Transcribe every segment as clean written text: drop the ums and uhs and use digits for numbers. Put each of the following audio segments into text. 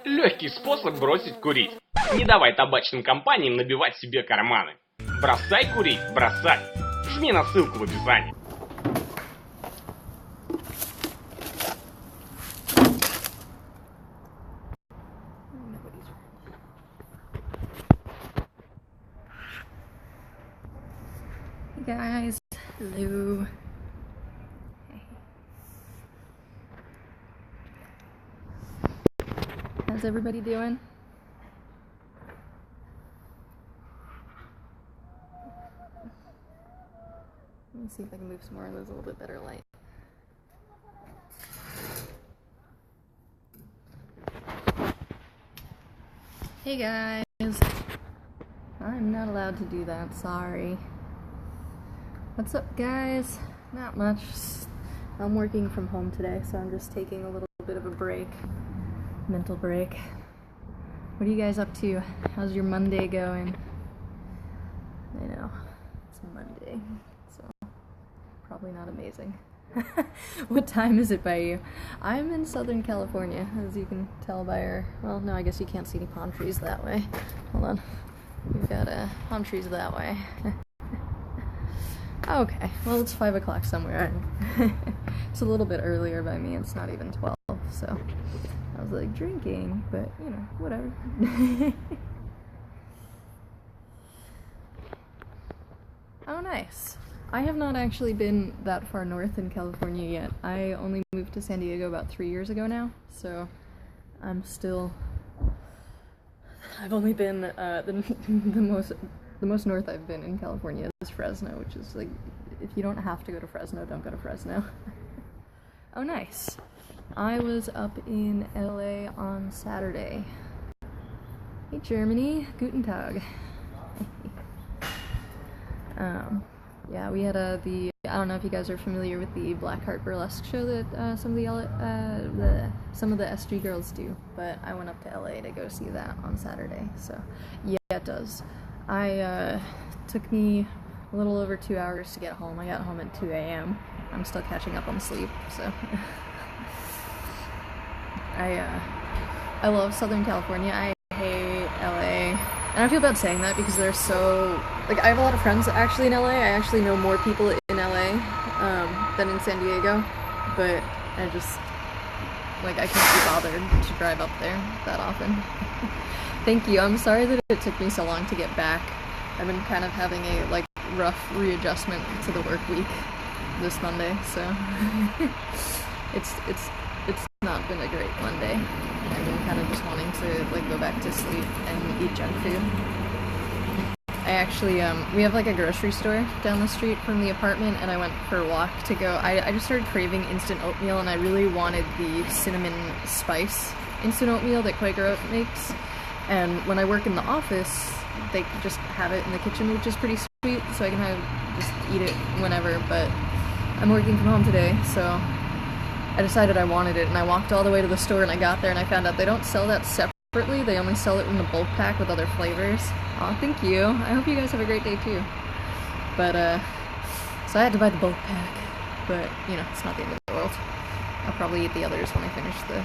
Легкий способ бросить курить. Не давай табачным компаниям набивать себе карманы. Бросай курить, бросай. Жми на ссылку в описании. Hey guys, hello. How's everybody doing? Let me see if I can move some more of those a little bit better light. Hey guys. I'm not allowed to do that, sorry. What's up guys? Not much. I'm working from home today, so I'm just taking a little bit of a break. Mental break. What are you guys up to? How's your Monday going? I know, it's Monday, so probably not amazing. What time is it by you? I'm in Southern California, as you can tell by our, well, no, I guess you can't see any palm trees that way. Hold on. We've got palm trees that way. Okay, well, it's 5 o'clock somewhere. It's a little bit earlier by me, it's not even 12, so I was like drinking, but you know, whatever. Oh, nice. I have not actually been that far north in California yet. I only moved to San Diego about 3 years ago now, so I'm still... I've only been, the most north I've been in California is Fresno, which is like, if you don't have to go to Fresno, don't go to Fresno. Oh, nice. I was up in LA on Saturday. Hey Germany, guten Tag. Yeah, we had I don't know if you guys are familiar with the Blackheart burlesque show that some of the SG girls do, but I went up to LA to go see that on Saturday, so yeah, it does. Took me a little over 2 hours to get home. I got home at 2 a.m. I'm still catching up on sleep, so. I love Southern California. I hate LA. And I feel bad saying that because they're so, like, I have a lot of friends actually in LA. I actually know more people in LA than in San Diego, but I just, like, I can't be bothered to drive up there that often. Thank you. I'm sorry that it took me so long to get back. I've been kind of having a, like, rough readjustment to the work week this Monday, so it's not been a great Monday. I've been kind of just wanting to, like, go back to sleep and eat junk food. I actually, we have, like, a grocery store down the street from the apartment, and I went for a walk to go. I just started craving instant oatmeal, and I really wanted the cinnamon spice instant oatmeal that Quaker Oat makes. And when I work in the office, they just have it in the kitchen, which is pretty sweet, so I can just eat it whenever, but I'm working from home today, so I decided I wanted it, and I walked all the way to the store, and I got there, and I found out they don't sell that separately. They only sell it in the bulk pack with other flavors. Aw, thank you. I hope you guys have a great day, too. But, so I had to buy the bulk pack, but, you know, it's not the end of the world. I'll probably eat the others when I finish the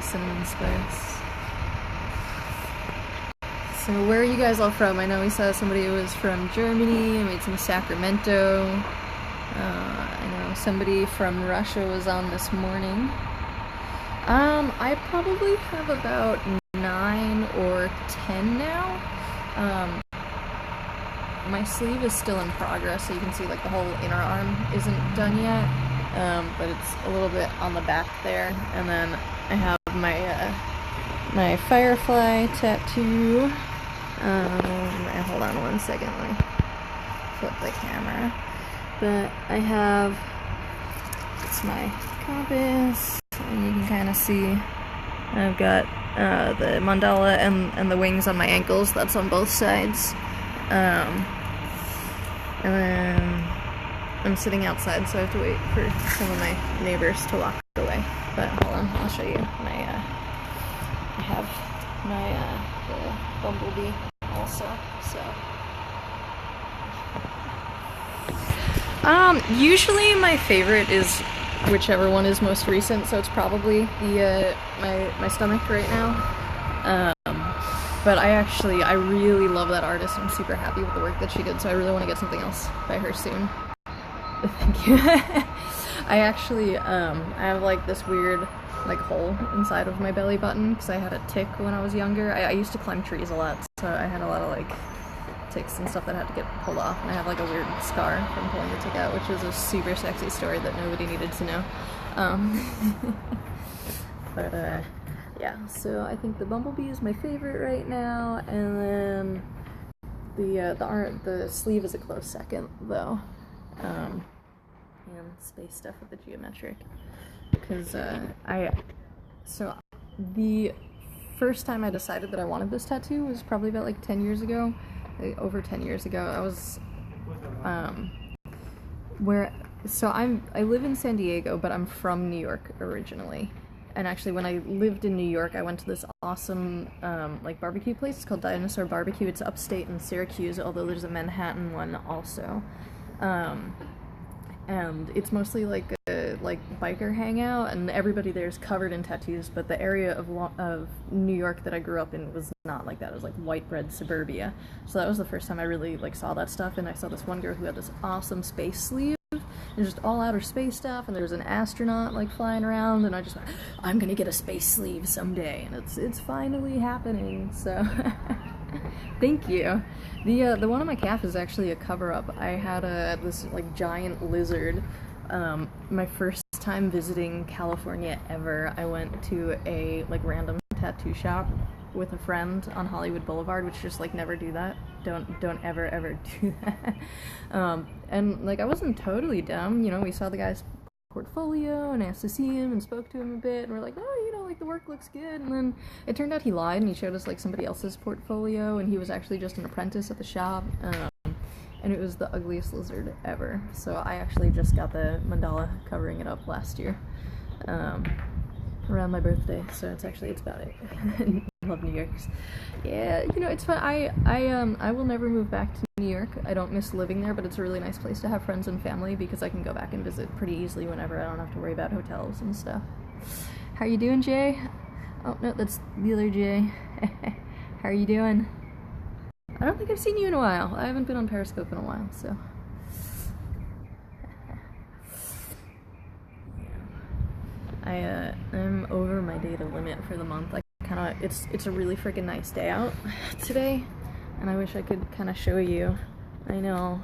cinnamon spice. So, where are you guys all from? I know we saw somebody who was from Germany, I made some Sacramento. I know somebody from Russia was on this morning. I probably have about 9 or 10 now. My sleeve is still in progress, so you can see, like, the whole inner arm isn't done yet, but it's a little bit on the back there. And then I have my firefly tattoo. Hold on one second, let me flip the camera. But I have, it's my compass, and you can kind of see I've got the mandala and the wings on my ankles. That's on both sides. And then I'm sitting outside, so I have to wait for some of my neighbors to walk away. But hold on, I'll show you I have my the bumblebee also, so. Usually my favorite is whichever one is most recent, so it's probably the my stomach right now. But I really love that artist. I'm super happy with the work that she did, so I really want to get something else by her soon. Thank you. I actually, I have like this weird like hole inside of my belly button because I had a tick when I was younger. I used to climb trees a lot, so I had a lot of like ticks and stuff that had to get pulled off, and I have like a weird scar from pulling the tick out, which is a super sexy story that nobody needed to know. But yeah, so I think the bumblebee is my favorite right now, and then the sleeve is a close second though. And space stuff with the geometric, because the first time I decided that I wanted this tattoo was probably about like 10 years ago, over 10 years ago. I was I live in San Diego, but I'm from New York originally. And actually, when I lived in New York, I went to this awesome like barbecue place. It's called Dinosaur Barbecue. It's upstate in Syracuse, although there's a Manhattan one also. And it's mostly like a biker hangout, and everybody there is covered in tattoos. But the area of New York that I grew up in was not like that. It was like white bread suburbia. So that was the first time I really like saw that stuff. And I saw this one girl who had this awesome space sleeve. And just all outer space stuff, and there was an astronaut like flying around, and I just went, I'm gonna get a space sleeve someday, and it's finally happening. So thank you. The one on my calf is actually a cover-up. I had this like giant lizard. My first time visiting California ever, I went to a like random tattoo shop with a friend on Hollywood Boulevard, which just like never do that. Don't ever do that. And like I wasn't totally dumb, you know. We saw the guy's portfolio and asked to see him and spoke to him a bit, and we're like, oh, you know, like the work looks good. And then it turned out he lied, and he showed us like somebody else's portfolio, and he was actually just an apprentice at the shop. And it was the ugliest lizard ever. So I actually just got the mandala covering it up last year. Around my birthday, so it's about it. I love New York. Yeah, you know, it's fun. I will never move back to New York. I don't miss living there, but it's a really nice place to have friends and family because I can go back and visit pretty easily whenever. I don't have to worry about hotels and stuff. How are you doing, Jay? Oh no, that's the other Jay. How are you doing? I don't think I've seen you in a while. I haven't been on Periscope in a while, so. I'm over my data limit for the month. It's a really freaking nice day out today, and I wish I could kind of show you. I know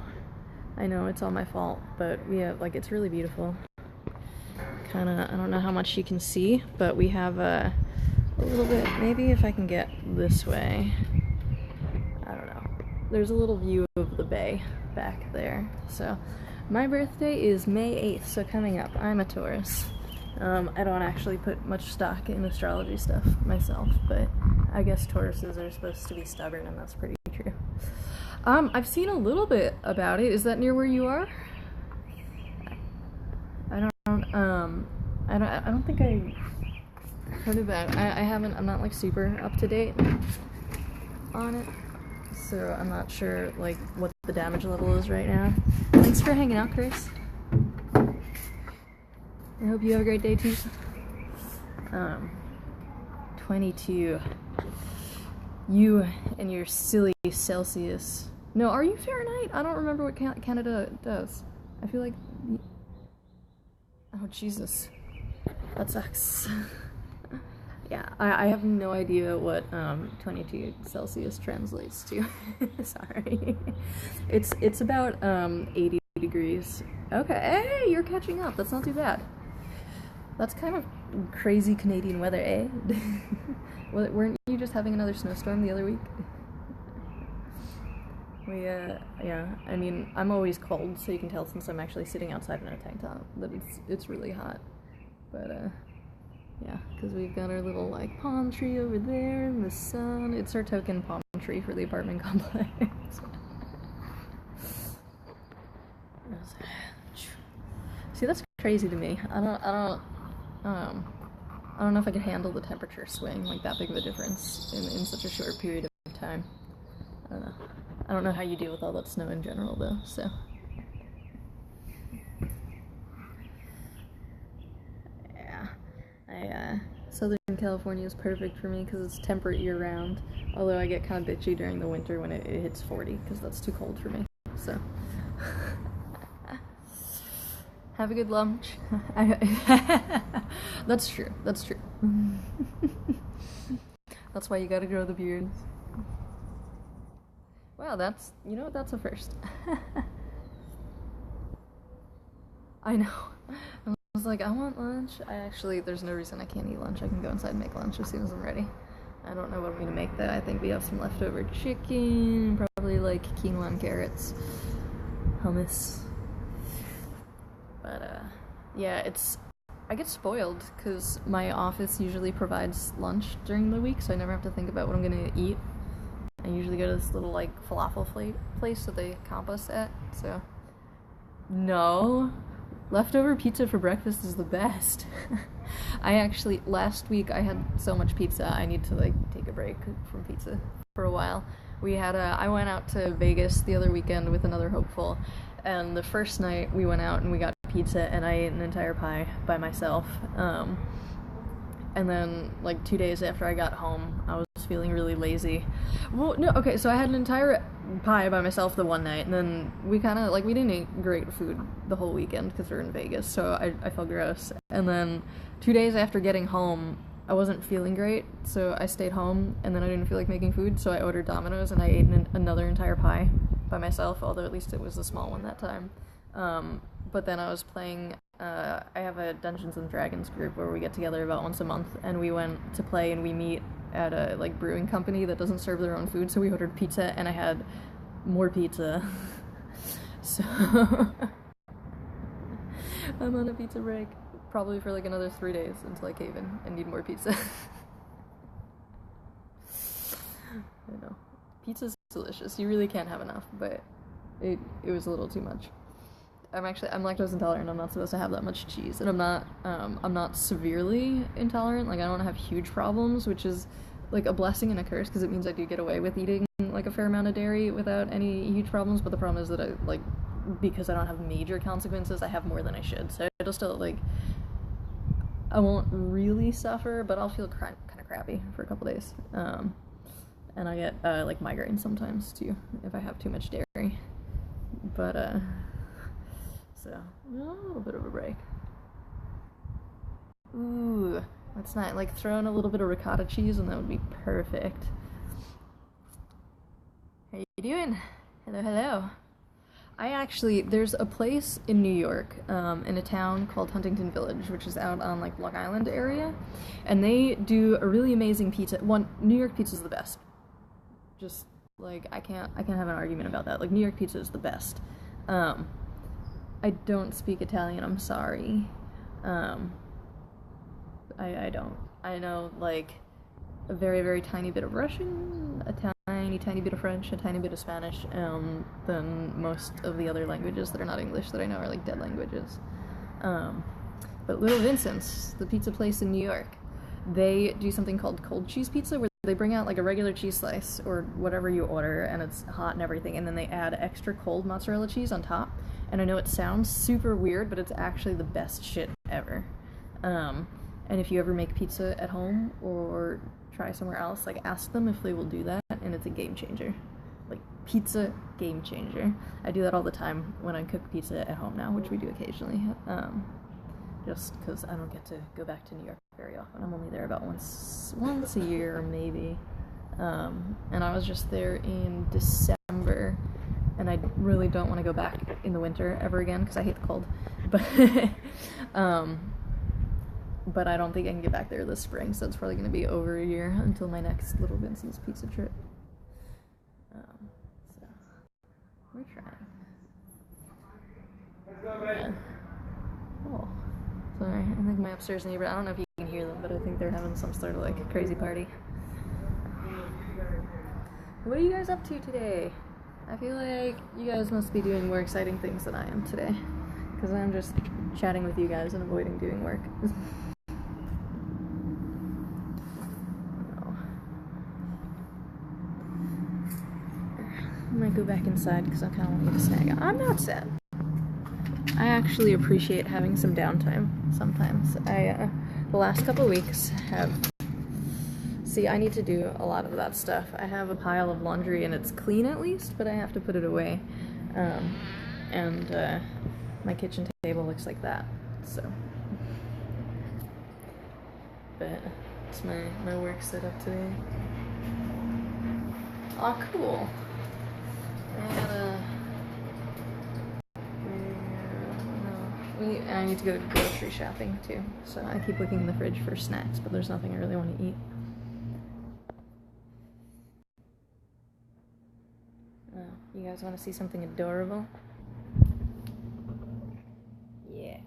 it's all my fault, but we have, like, it's really beautiful. I don't know how much you can see, but we have a little bit, maybe if I can get this way. I don't know. There's a little view of the bay back there. So, my birthday is May 8th, so coming up. I'm a Taurus. I don't actually put much stock in astrology stuff myself, but I guess Tauruses are supposed to be stubborn, and that's pretty true. I've seen a little bit about it. Is that near where you are? I don't think I heard about it. I'm not like super up to date on it, so I'm not sure like what the damage level is right now. Thanks for hanging out, Chris. I hope you have a great day too. 22. You and your silly Celsius. No, are you Fahrenheit? I don't remember what Canada does. I feel like... Oh, Jesus. That sucks. Yeah, I have no idea what 22 Celsius translates to. Sorry. It's about 80 degrees. Okay, hey, you're catching up. That's not too bad. That's kind of crazy Canadian weather, eh? Weren't you just having another snowstorm the other week? Yeah, I mean, I'm always cold, so you can tell since I'm actually sitting outside in a tank top that it's really hot. But, yeah, because we've got our little, like, palm tree over there in the sun. It's our token palm tree for the apartment complex. See, that's crazy to me. I don't know if I could handle the temperature swing, like that big of a difference in such a short period of time. I don't know. I don't know how you deal with all that snow in general, though, so. Southern California is perfect for me because it's temperate year-round, although I get kind of bitchy during the winter when it hits 40, because that's too cold for me, so. Have a good lunch. That's true, that's true. That's why you gotta grow the beard. Wow, that's, you know what, that's a first. I know. I was like, I want lunch. There's no reason I can't eat lunch. I can go inside and make lunch as soon as I'm ready. I don't know what I'm gonna make though. I think we have some leftover chicken, probably like quinoa and carrots, hummus. But yeah, I get spoiled because my office usually provides lunch during the week, so I never have to think about what I'm gonna eat. I usually go to this little like falafel place that they comp us at, so no. Leftover pizza for breakfast is the best. Last week I had so much pizza, I need to like take a break from pizza for a while. I went out to Vegas the other weekend with another hopeful, and the first night we went out and we got pizza and I ate an entire pie by myself. And then like 2 days after I got home, I was feeling really lazy. Well, no, okay, so I had an entire pie by myself the one night, and then we didn't eat great food the whole weekend because we were in Vegas, so I felt gross. And then 2 days after getting home, I wasn't feeling great, so I stayed home, and then I didn't feel like making food, so I ordered Domino's, and I ate another entire pie by myself, although at least it was a small one that time. But then I was playing, I have a Dungeons and Dragons group where we get together about once a month, and we went to play, and we meet at a like brewing company that doesn't serve their own food, so we ordered pizza, and I had more pizza. So I'm on a pizza break, probably for like another 3 days until I cave in and need more pizza. I know. Pizza's delicious. You really can't have enough, but it was a little too much. I'm lactose intolerant. I'm not supposed to have that much cheese, and I'm not severely intolerant. Like, I don't have huge problems, which is like a blessing and a curse, because it means I do get away with eating like a fair amount of dairy without any huge problems. But the problem is that because I don't have major consequences, I have more than I should. So it'll still like, I won't really suffer, but I'll feel kind of crappy for a couple days. And I get like migraines sometimes too if I have too much dairy. But so, a little bit of a break. Ooh, that's nice. Like, throw in a little bit of ricotta cheese and that would be perfect. How you doing? Hello, hello. There's a place in New York, in a town called Huntington Village, which is out on, like, Long Island area, and they do a really amazing pizza. New York pizza is the best. Just, like, I can't have an argument about that. Like, New York pizza is the best. I don't speak Italian, I'm sorry. I don't. I know, like, a very, very tiny bit of Russian, a tiny bit of French, a tiny bit of Spanish, then most of the other languages that are not English that I know are, like, dead languages. But Little Vincent's, the pizza place in New York, they do something called cold cheese pizza, where they bring out, like, a regular cheese slice, or whatever you order, and it's hot and everything, and then they add extra cold mozzarella cheese on top. And I know it sounds super weird, but it's actually the best shit ever. And if you ever make pizza at home or try somewhere else, like, ask them if they will do that, and it's a game changer. Like, pizza game changer. I do that all the time when I cook pizza at home now, which we do occasionally. Just because I don't get to go back to New York very often. I'm only there about once a year, maybe. And I was just there in December. And I really don't want to go back in the winter ever again because I hate the cold. But I don't think I can get back there this spring, so it's probably going to be over a year until my next Little Vincent's pizza trip. So we're trying. Yeah. Oh, sorry. I think my upstairs neighbor. I don't know if you can hear them, but I think they're having some sort of like crazy party. What are you guys up to today? I feel like you guys must be doing more exciting things than I am today, because I'm just chatting with you guys and avoiding doing work. I might go back inside because I kind of want you to snag out. I'm not sad. I actually appreciate having some downtime sometimes. the last couple weeks have... See, I need to do a lot of that stuff. I have a pile of laundry and it's clean at least, but I have to put it away. My kitchen table looks like that, so. But it's my work setup today. Oh, cool. I need to go grocery shopping too, so I keep looking in the fridge for snacks, but there's nothing I really want to eat. Oh, you guys want to see something adorable? Yeah.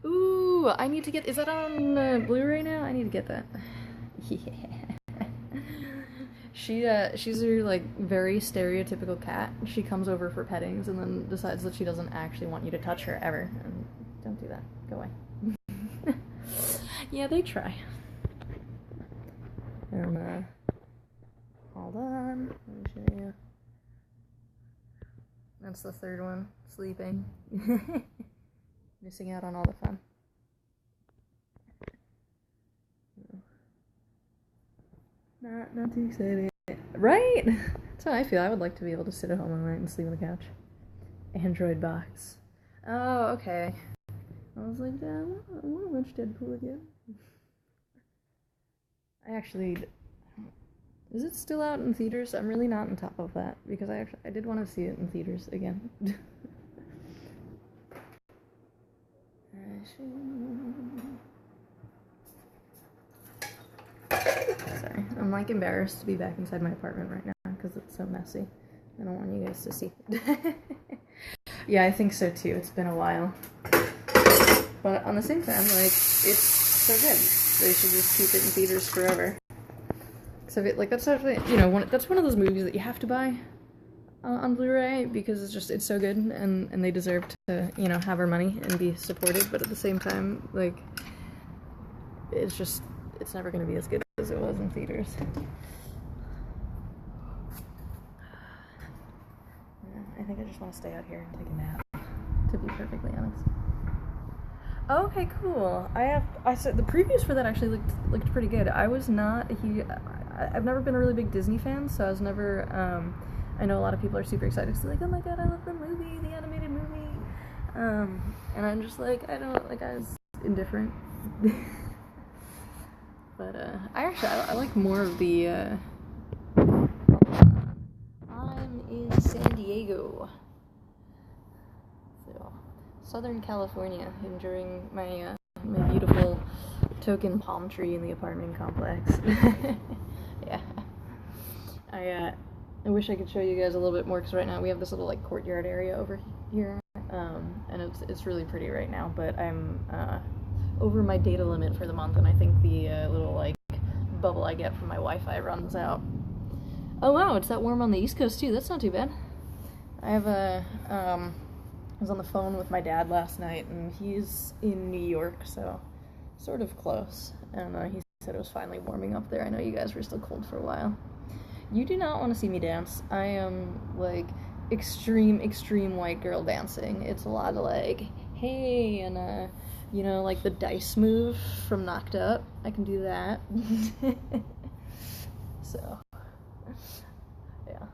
Ooh, I need to get, is that on Blu-ray now? I need to get that. Yeah. She's her, like, very stereotypical cat. She comes over for pettings and then decides that she doesn't actually want you to touch her ever. And don't do that. Go away. Yeah, they try. And, hold on. Let me show you. That's the third one. Sleeping. Missing out on all the fun. Not too excited. Right? That's how I feel. I would like to be able to sit at home all night and sleep on the couch. Android box. Oh, okay. I was like, damn, I want to watch Deadpool again. I actually... Is it still out in theaters? I'm really not on top of that, because I did want to see it in theaters again. Sorry, I'm like embarrassed to be back inside my apartment right now because it's so messy. I don't want you guys to see. Yeah, I think so too. It's been a while. But on the same time, like, it's so good. They should just keep it in theaters forever. So, that's actually, you know, that's one of those movies that you have to buy on Blu-ray because it's so good and they deserve to, you know, have our money and be supported. But at the same time, like, it's never going to be as good as it was in theaters. I think I just want to stay out here and take a nap, to be perfectly honest. Okay, cool. I said the previews for that actually looked pretty good. I've never been a really big Disney fan, so I was never, I know a lot of people are super excited to like, oh my god, I love the movie, the animated movie. And I'm just like, I was indifferent. But, I like more of the, I'm in San Diego. So, Southern California, enjoying my, my beautiful token palm tree in the apartment complex. Yeah. I wish I could show you guys a little bit more, because right now we have this little, like, courtyard area over here, and it's really pretty right now, but I'm, over my data limit for the month, and I think the little, like, bubble I get from my Wi-Fi runs out. Oh wow, it's that warm on the East Coast too. That's not too bad. I was on the phone with my dad last night, and he's in New York, so sort of close, and he said it was finally warming up there. I know you guys were still cold for a while. You do not want to see me dance. I am, like, extreme white girl dancing. It's a lot of, like, hey, and, you know, like the dice move from Knocked Up. I can do that. So, yeah.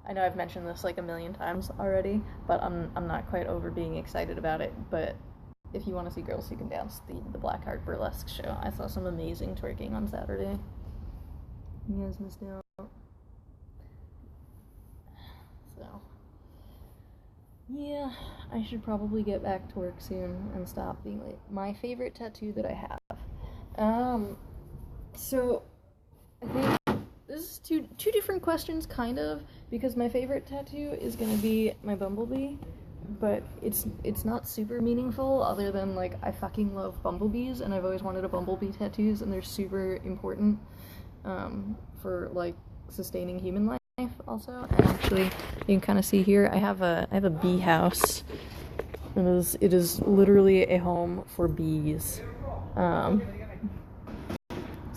I know I've mentioned this like a million times already, but I'm not quite over being excited about it. But if you want to see Girls Who Can Dance, the Blackheart Burlesque show, I saw some amazing twerking on Saturday. You guys missed out. So, yeah, I should probably get back to work soon and stop being late. My favorite tattoo that I have. So, I think this is two different questions, kind of, because my favorite tattoo is gonna be my bumblebee, but it's not super meaningful, other than, like, I fucking love bumblebees, and I've always wanted a bumblebee tattoos, and they're super important, for, like, sustaining human life, also. And actually, you can kind of see here, I have a bee house. It is literally a home for bees.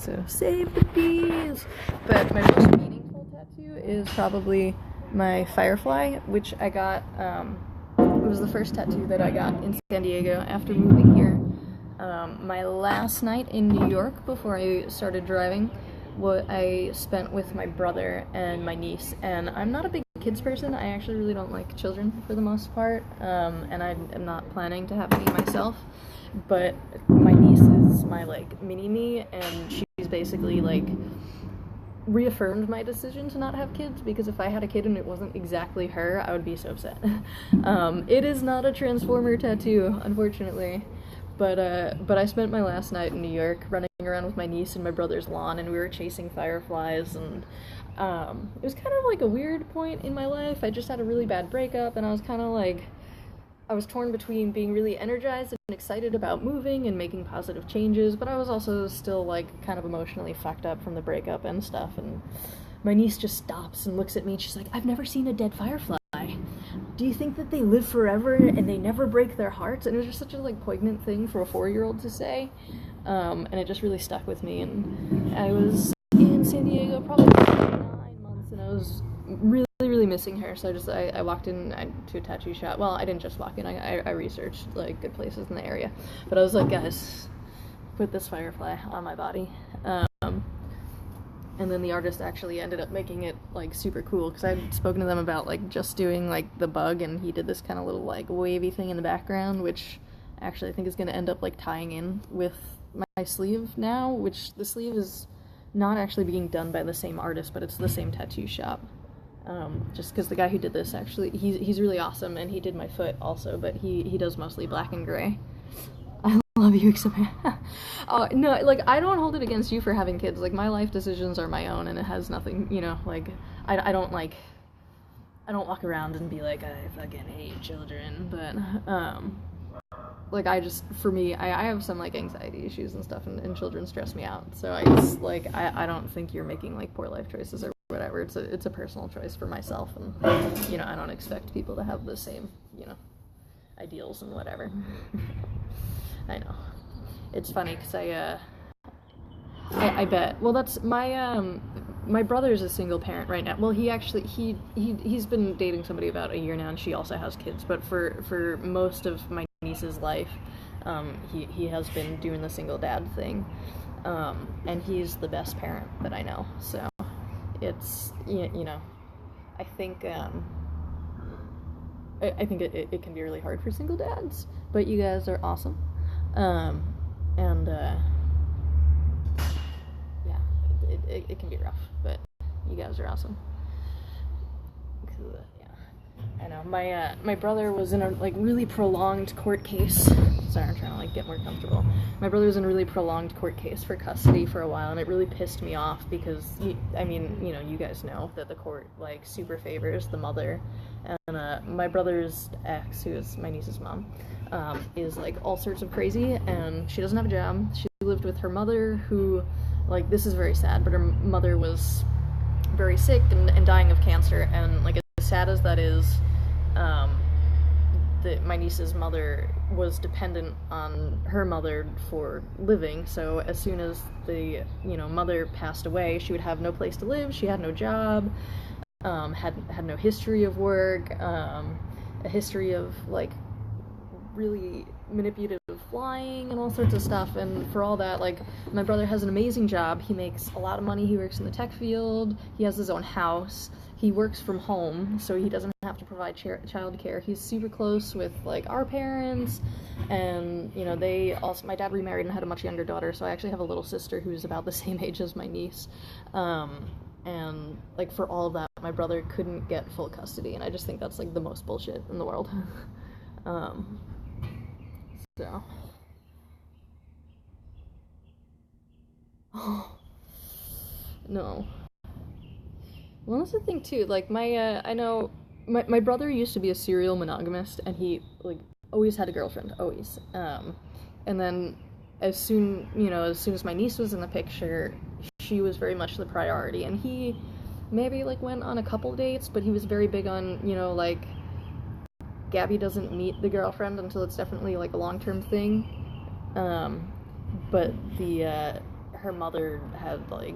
So save the bees! But my most meaningful tattoo is probably my firefly, which I got, it was the first tattoo that I got in San Diego after moving here. My last night in New York before I started driving, what I spent with my brother and my niece, and I'm not a big kids person. I actually really don't like children for the most part, and I am not planning to have any myself, but my niece is my, like, mini-me, and she's basically, like, reaffirmed my decision to not have kids, because if I had a kid and it wasn't exactly her, I would be so upset. It is not a Transformer tattoo, unfortunately. But I spent my last night in New York running around with my niece in my brother's lawn, and we were chasing fireflies, and it was kind of like a weird point in my life. I just had a really bad breakup, and I was kind of like, I was torn between being really energized and excited about moving and making positive changes, but I was also still, like, kind of emotionally fucked up from the breakup and stuff, and my niece just stops and looks at me, and she's like, I've never seen a dead firefly. Do you think that they live forever and they never break their hearts? And it was just such a, like, poignant thing for a 4-year-old to say, and it just really stuck with me. And I was in San Diego probably for 9 months, and I was really missing her, so I walked in to a tattoo shop. Well, I didn't just walk in, I researched, like, good places in the area, but I was like, guys, put this firefly on my body. And then the artist actually ended up making it, like, super cool, because I'd spoken to them about, like, just doing, like, the bug, and he did this kind of little, like, wavy thing in the background, which actually I think is going to end up, like, tying in with my sleeve now, which the sleeve is not actually being done by the same artist, but it's the same tattoo shop. Just because the guy who did this, actually, he's really awesome, and he did my foot also, but he does mostly black and gray. I love you, except no, like, I don't hold it against you for having kids. Like, my life decisions are my own, and it has nothing, you know, like, I don't walk around and be like, I fucking hate children, but, like, for me, I have some, like, anxiety issues and stuff, and children stress me out, so I just, like, I don't think you're making, like, poor life choices or whatever. It's a personal choice for myself, and, you know, I don't expect people to have the same, you know, ideals and whatever. I know. It's funny, because I bet. Well, that's my brother's a single parent right now. Well, he's been dating somebody about a year now, and she also has kids, but for most of my niece's life, he has been doing the single dad thing, and he's the best parent that I know, so it's, you know, I think it can be really hard for single dads, but you guys are awesome. And yeah, it can be rough, but you guys are awesome. Yeah, I know. My brother was in a, like, really prolonged court case. Sorry, I'm trying to, like, get more comfortable. My brother was in a really prolonged court case for custody for a while, and it really pissed me off because, I mean, you know, you guys know that the court, like, super favors the mother, and my brother's ex, who is my niece's mom, is, like, all sorts of crazy, and she doesn't have a job. She lived with her mother, who, like, this is very sad, but her mother was very sick and dying of cancer, and, like, as sad as that is, my niece's mother was dependent on her mother for living, so as soon as the, you know, mother passed away, she would have no place to live, she had no job, had no history of work, a history of, like, really manipulative flying and all sorts of stuff, and for all that, like, my brother has an amazing job, he makes a lot of money, he works in the tech field, he has his own house, he works from home, so he doesn't have to provide childcare. He's super close with, like, our parents, and, you know, they also, my dad remarried and had a much younger daughter, so I actually have a little sister who's about the same age as my niece, and, like, for all of that, my brother couldn't get full custody, and I just think that's, like, the most bullshit in the world. So. Oh. No. Well, that's the thing, too, like, I know, my brother used to be a serial monogamist, and he, like, always had a girlfriend, always, and then, as soon as my niece was in the picture, she was very much the priority, and he maybe, like, went on a couple dates, but he was very big on, you know, like, Gabby doesn't meet the girlfriend until it's definitely, like, a long-term thing, but her mother had, like,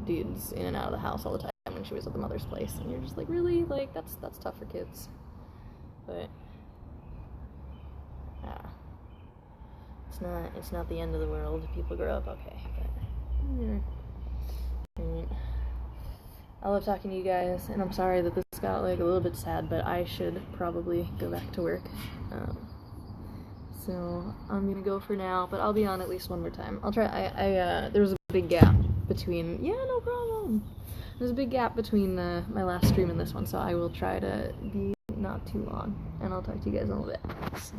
dudes in and out of the house all the time when she was at the mother's place, and you're just like, really? Like, that's tough for kids. But, yeah. It's not the end of the world. People grow up okay, but... Alright. I love talking to you guys, and I'm sorry that this got, like, a little bit sad, but I should probably go back to work. So I'm gonna go for now, but I'll be on at least one more time. I'll try. There was a big gap between. Yeah, no problem. There's a big gap between my last stream and this one, so I will try to be not too long, and I'll talk to you guys in a little bit. So.